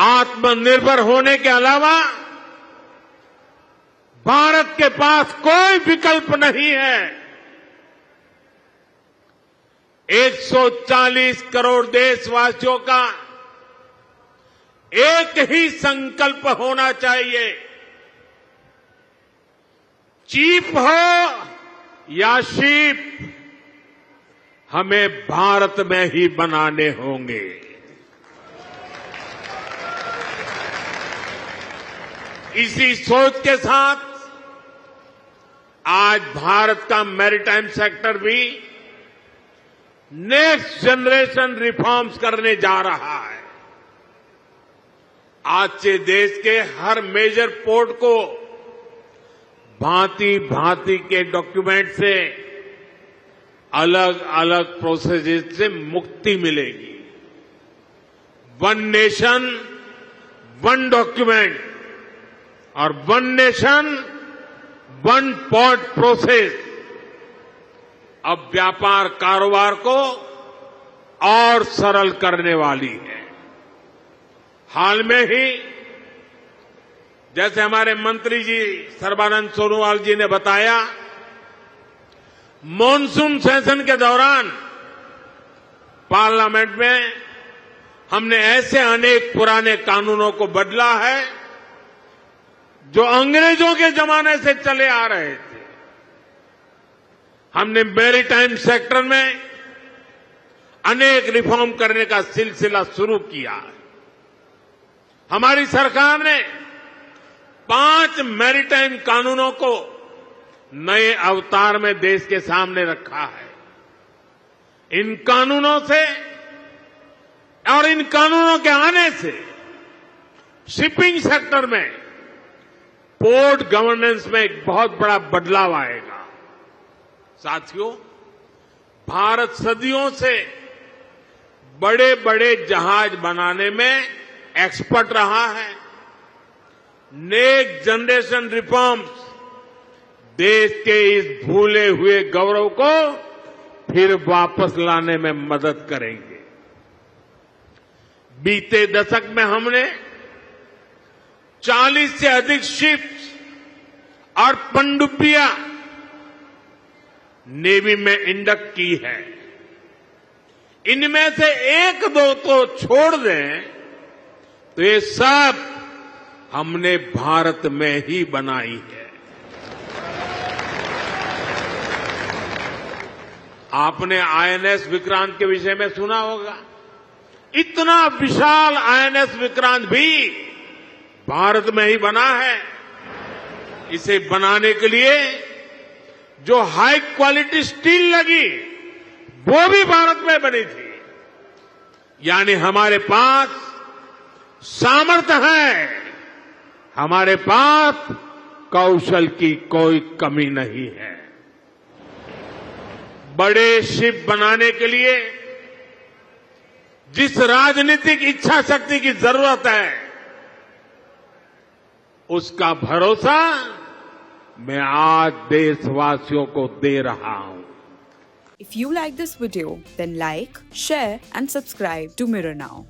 आत्मनिर्भर होने के अलावा भारत के पास कोई विकल्प नहीं है। 140 करोड़ देशवासियों का एक ही संकल्प होना चाहिए। चीप हो या शीप, हमें भारत में ही बनाने होंगे। इसी सोच के साथ आज भारत का मैरीटाइम सेक्टर भी नेक्स्ट जनरेशन रिफॉर्म्स करने जा रहा है। आज से देश के हर मेजर पोर्ट को भांति भांति के डॉक्यूमेंट से, अलग अलग प्रोसेसेस से मुक्ति मिलेगी। वन नेशन वन डॉक्यूमेंट और one nation one port process अब व्यापार कारोबार को और सरल करने वाली है। हाल में ही जैसे हमारे मंत्री जी सर्बानंद सोनोवाल जी ने बताया, मॉनसून सेशन के दौरान पार्लियामेंट में हमने ऐसे अनेक पुराने कानूनों को बदला है जो अंग्रेजों के जमाने से चले आ रहे थे। हमने मैरीटाइम सेक्टर में अनेक रिफॉर्म करने का सिलसिला शुरू किया है। हमारी सरकार ने 5 मैरीटाइम कानूनों को नए अवतार में देश के सामने रखा है। इन कानूनों से और इन कानूनों के आने से शिपिंग सेक्टर में, पोर्ट गवर्नेंस में एक बहुत बड़ा बदलाव आएगा। साथियों, भारत सदियों से बड़े बड़े जहाज बनाने में एक्सपर्ट रहा है। नेक्स्ट जनरेशन रिफॉर्म्स देश के इस भूले हुए गौरव को फिर वापस लाने में मदद करेंगे। बीते दशक में हमने 40 से अधिक शिप्स और पनडुब्बियां नेवी में इंडक्ट की है। इनमें से एक दो तो छोड़ दें तो ये सब हमने भारत में ही बनाई है। आपने आईएनएस विक्रांत के विषय में सुना होगा। इतना विशाल आईएनएस विक्रांत भी भारत में ही बना है। इसे बनाने के लिए जो हाई क्वालिटी स्टील लगी वो भी भारत में बनी थी। यानी हमारे पास सामर्थ्य है, हमारे पास कौशल की कोई कमी नहीं है। बड़े शिप बनाने के लिए जिस राजनीतिक इच्छा शक्ति की जरूरत है, उसका भरोसा मैं आज देशवासियों को दे रहा हूं। If you like this video, then like, share and subscribe to Mirror Now.